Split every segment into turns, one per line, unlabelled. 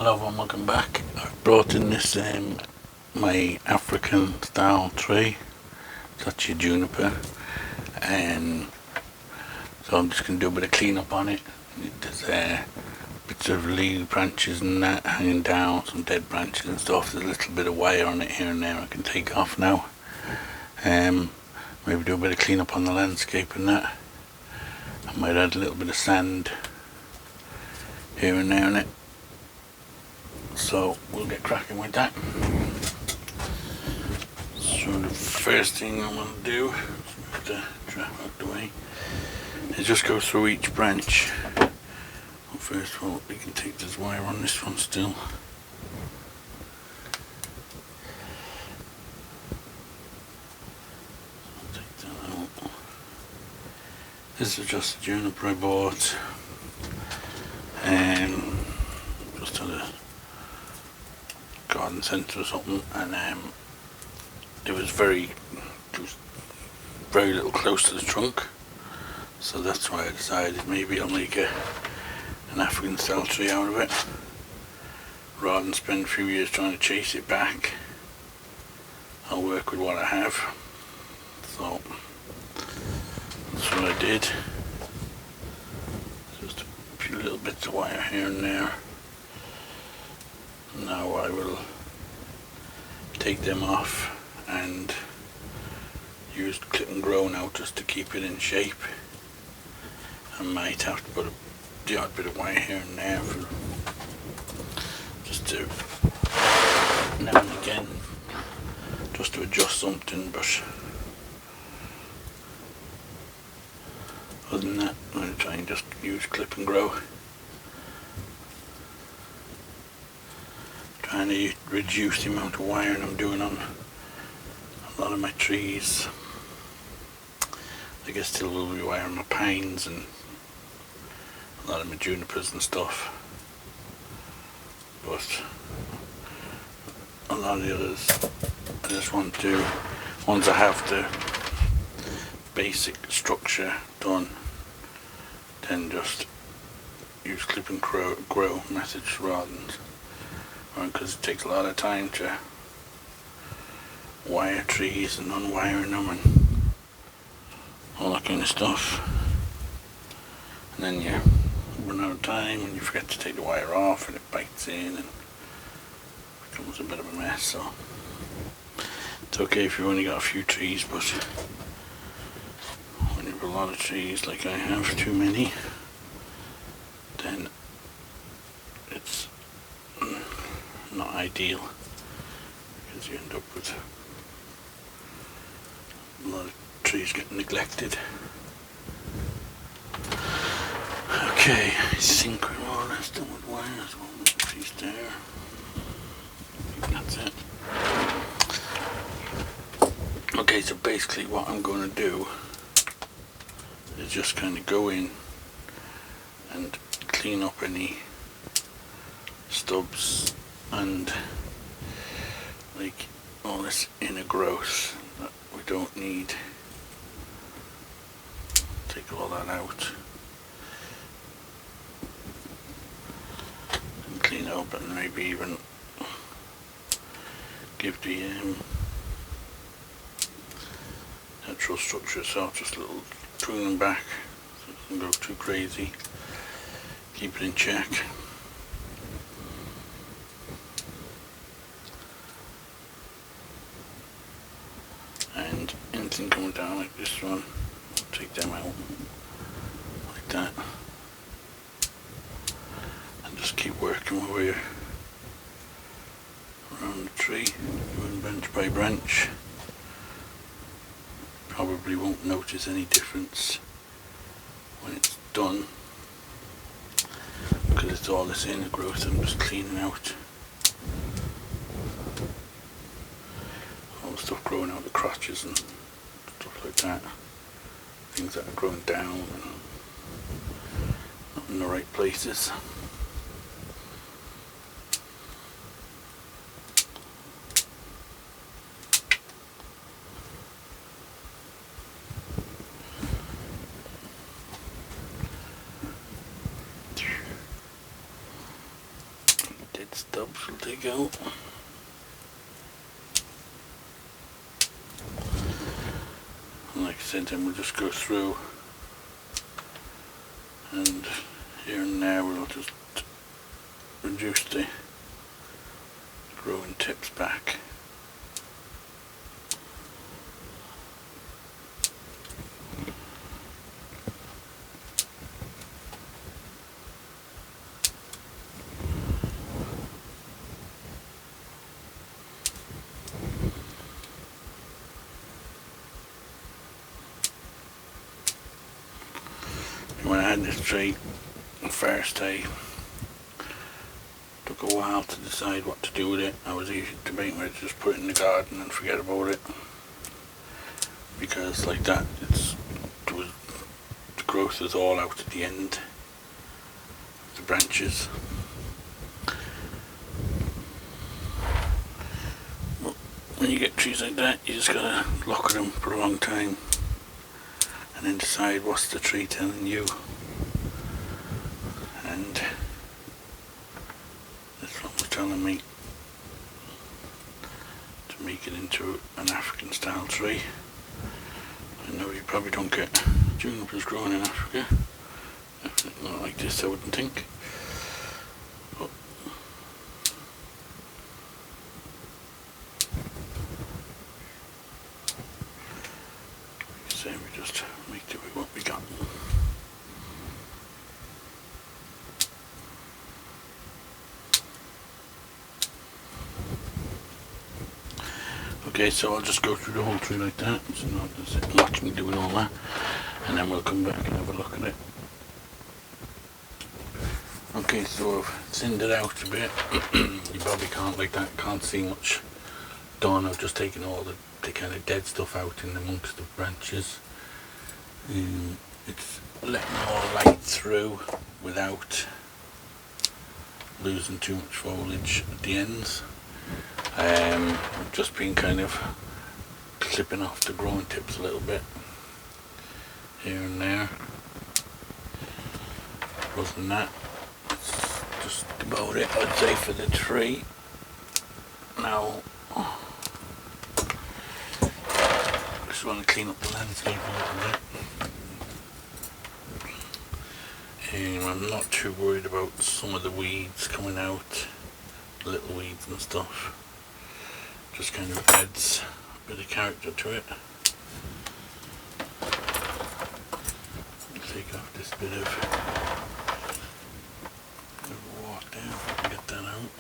Hello everyone, welcome back. I've brought in this my African style tree. It's actually juniper, and so I'm just going to do a bit of clean up on it. There's bits of leaf branches and that hanging down, some dead branches and stuff. There's a little bit of wire on it here and there I can take off now. Maybe do a bit of clean up on the landscape and that. I might add a little bit of sand here and there on it. So we'll get cracking with that. So the first thing I'm going to do, move the trap out the way, is just go through each branch. Well, first of all, we can take this wire on this one still. I'll take that out. This is just a juniper I bought, just at a garden centre or something, and it was very little close to the trunk, so that's why I decided maybe I'll make an African style tree out of it rather than spend a few years trying to chase it back. I'll work with what I have, so that's what I did. Just a few little bits of wire here and there. Now I will take them off and use clip and grow now just to keep it in shape. I might have to put the odd bit of wire here and there for just to now and again, just to adjust something, but other than that I'm going to try and just use clip and grow. Trying to reduce the amount of wiring I'm doing on a lot of my trees. I guess still will be wire on my pines and a lot of my junipers and stuff, but a lot of the others I just want to, once I have the basic structure done, then just use clip and grow methods rather than, because it takes a lot of time to wire trees and unwiring them and all that kind of stuff, and then you run out of time and you forget to take the wire off and it bites in and becomes a bit of a mess. So it's okay if you've only got a few trees, but when you have a lot of trees like I have, too many, then it's not ideal, because you end up with a lot of trees getting neglected. Okay, I think we're more or less done with wires. One piece there. That's it. Okay, so basically what I'm going to do is just kind of go in and clean up any stubs and like all this inner growth that we don't need. Take all that out and clean it up, and maybe even give the natural structure itself just a little pruning back so it doesn't go too crazy. Keep it in check. And anything coming down like this one, take them out like that, and just keep working my way around the tree, going branch by branch. Probably won't notice any difference when it's done, because it's all this inner growth I'm just cleaning out. All the stuff growing out the crotches and stuff like that. Things that are growing down and not in the right places. dead stubs will take out. And like I said, then we'll just go through, and here and there we'll just reduce the growing tips back. When I had this tree first, I took a while to decide what to do with it. I was easy debating whether to just put it in the garden and forget about it, because like that, the growth is all out at the end, the branches. But when you get trees like that, you just gotta look at them for a long time and then decide what's the tree telling you. And this one was telling me to make it into an African style tree. I know you probably don't get junipers growing in Africa, not like this I wouldn't think. But like I say, we just make do with what we got. Okay, so I'll just go through the whole tree like that, so not much me doing all that, and then we'll come back and have a look at it. Okay, so I've thinned it out a bit. You probably can't see much done. I've just taken all the kind of dead stuff out in amongst the branches. It's letting more light through without losing too much foliage at the ends. I've just been kind of clipping off the growing tips a little bit here and there. Other than that, that's just about it, I'd say, for the tree. Now, just want to clean up the landscape a little bit. I'm not too worried about some of the weeds coming out, little weeds and stuff. Just kind of adds a bit of character to it. Take off this bit of water if I can get that out.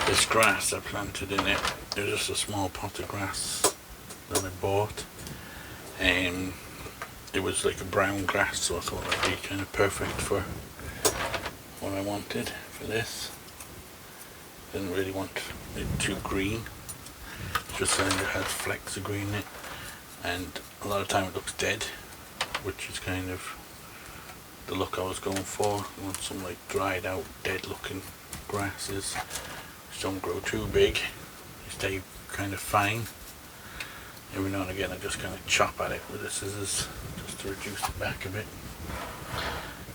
This grass I planted in it, it was just a small pot of grass that I bought. It was like a brown grass, so I thought that'd be kind of perfect for what I wanted for this. Didn't really want it too green, just so it has flecks of green in it, and a lot of time it looks dead, which is kind of the look I was going for. I want some like dried out, dead looking grasses which don't grow too big, they stay kind of fine. Every now and again I just kind of chop at it with the scissors just to reduce the back a bit,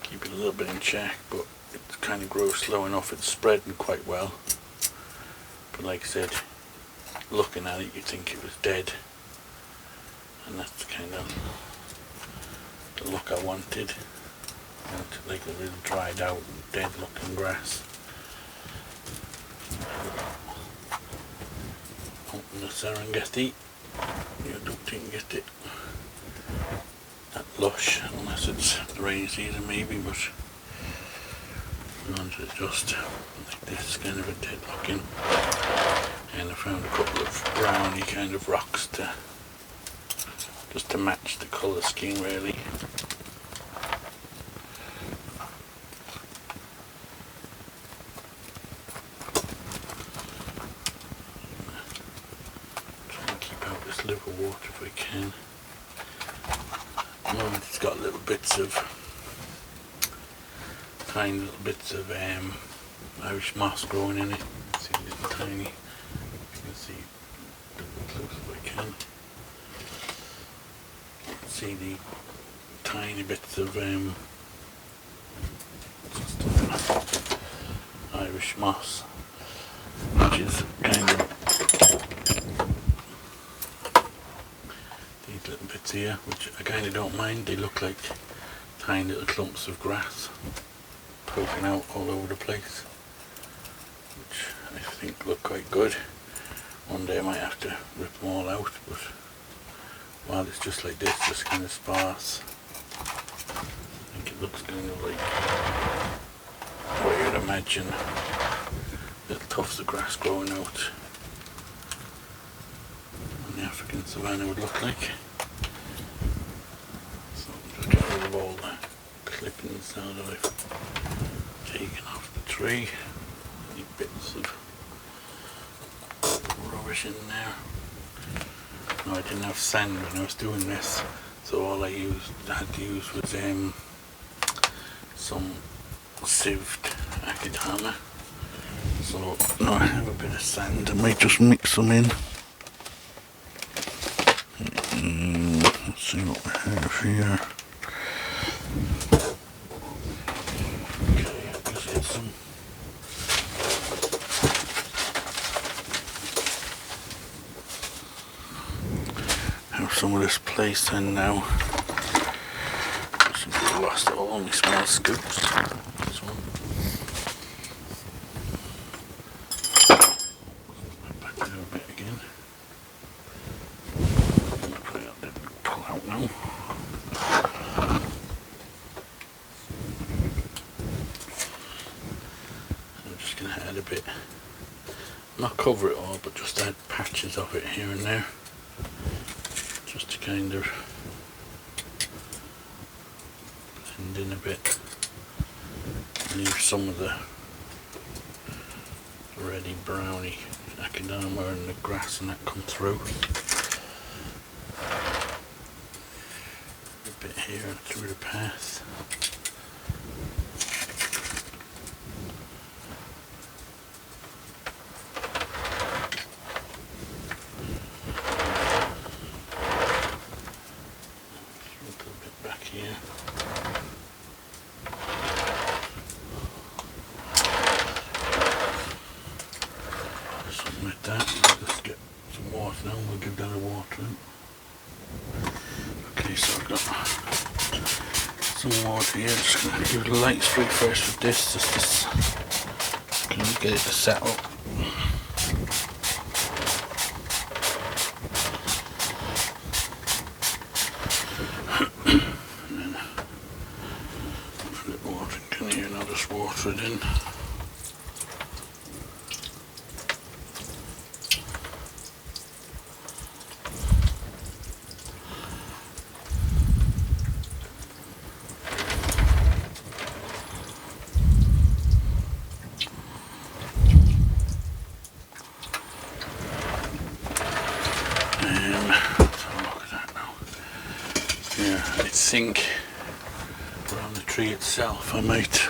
keep it a little bit in check, but it kind of grows slow enough. It's spreading quite well, but like I said, looking at it you think it was dead, and that's kind of the look I wanted. I wanted like a really dried out, dead looking grass. Out in the Serengeti, you don't think you get it that lush unless it's the rainy season maybe, but it's just like this, kind of a dead looking. And I found a couple of browny kind of rocks just to match the colour scheme really. Liver water if I can. At the moment it's got little bits of, tiny little bits of Irish moss growing in it. See, little tiny, you can see, close if I can. See the tiny bits of Irish moss, which is kind of these little bits here, which I kind of don't mind. They look like tiny little clumps of grass poking out all over the place, which I think look quite good. One day I might have to rip them all out, but while it's just like this, just kind of sparse, I think it looks kind of like what you'd imagine little tufts of grass growing out on the African savannah would look like. So I'm just getting rid of all the clippings now that I've taken off the tree. Any bits of rubbish in there. No, I didn't have sand when I was doing this, so all I had to use was some sieved Acacia. So now I have a bit of sand, I might just mix them in. Let's see what we have here. Okay, I'll just get some. Have some of this placed in now. I lost all my small scoops. This one. Back there a bit again. Hopefully that didn't pull out now. I'm just going to add a bit, not cover it all, but just add patches of it here and there. Just to kind of blend in a bit, leave some of the ready browny macadamia and the grass and that come through. A bit here through the path. Here. Something like that. Let's get some water now, we'll give that a water in. Okay, so I've got some water here, just going to give it a light spray first with this, just to kind of get it to settle. Water it in. Let's have a look at that now. Yeah, I think around the tree itself I might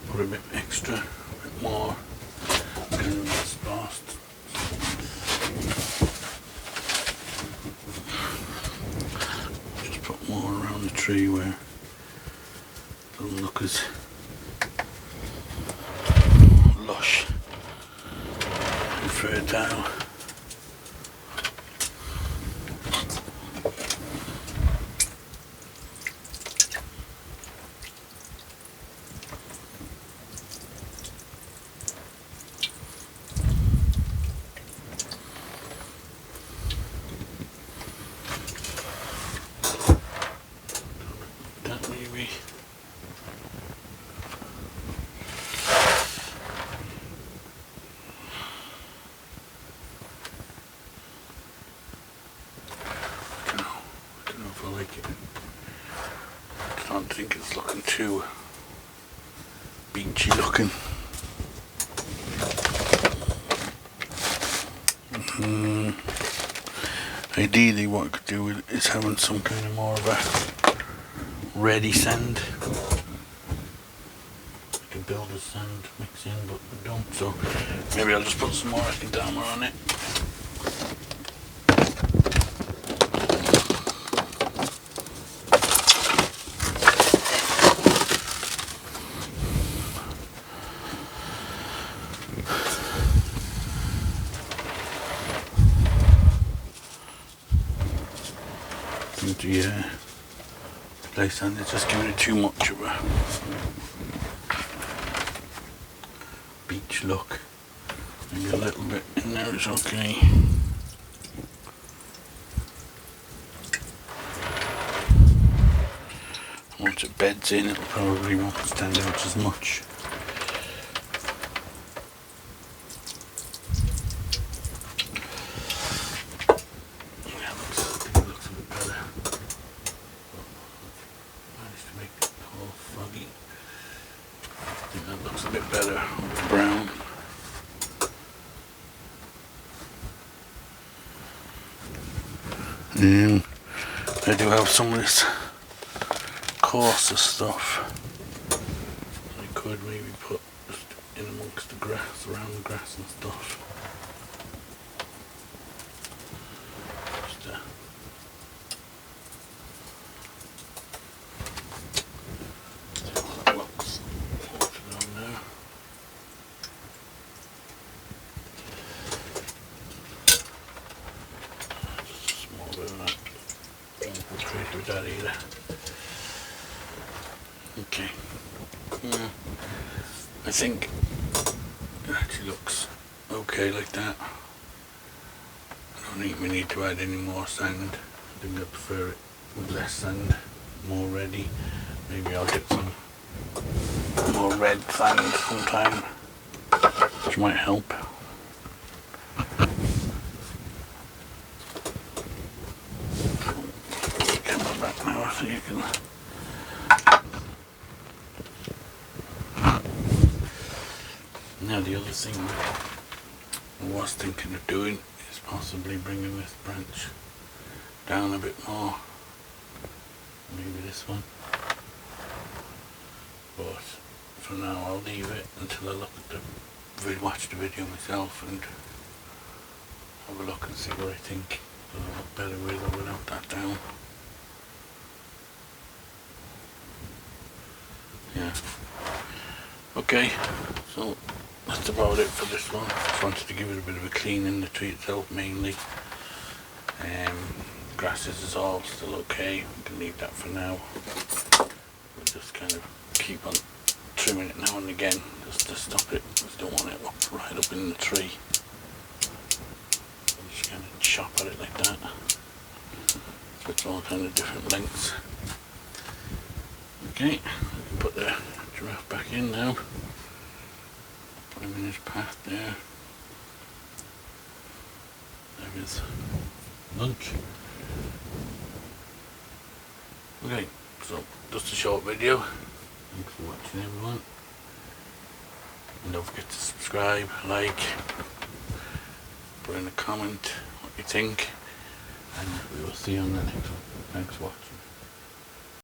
put a bit extra, a bit more, kind of sparse. Just put more around the tree where it doesn't look as lush and fertile. I don't think it's looking too beachy looking. Ideally what I could do is having some kind of more of a ready sand. I can build a sand mix in, but I don't, so maybe I'll just put some more Acacia on it. the place, and it's just giving it too much of a beach look. Maybe a little bit in there is okay. Once it beds in, it'll probably won't stand out as much. Yeah, it looks a bit better. Managed to make it all foggy. I think that looks a bit better with brown. I do have some of this coarser stuff. I could maybe put just in amongst the grass, around the grass and stuff. Just see how that looks. Put it on there. Just a small bit of that. Don't go crazy with that either. Okay. I think it actually looks okay like that. I don't think we need to add any more sand. I think I prefer it with less sand, more ready. Maybe I'll get some more red sand sometime, which might help. Camera back now so you can. Now the other thing I was thinking of doing is possibly bringing this branch down a bit more, maybe this one, but for now I'll leave it until I look at watch the video myself and have a look and see what I think. Does it look better with or without that down? Yeah. Okay, so that's about it for this one. Just wanted to give it a bit of a clean in the tree itself mainly. Grasses is all still okay, we can leave that for now. We'll just kind of keep on trimming it now and again just to stop it. We don't want it right up in the tree. So just kind of chop at it like that. So it's all kind of different lengths. Okay, we can put the giraffe back in now. Put him in his path there. There is lunch. Okay, so just a short video. Thanks for watching everyone. And don't forget to subscribe, like, put in a comment what you think, and we will see you on the next one. Thanks for watching.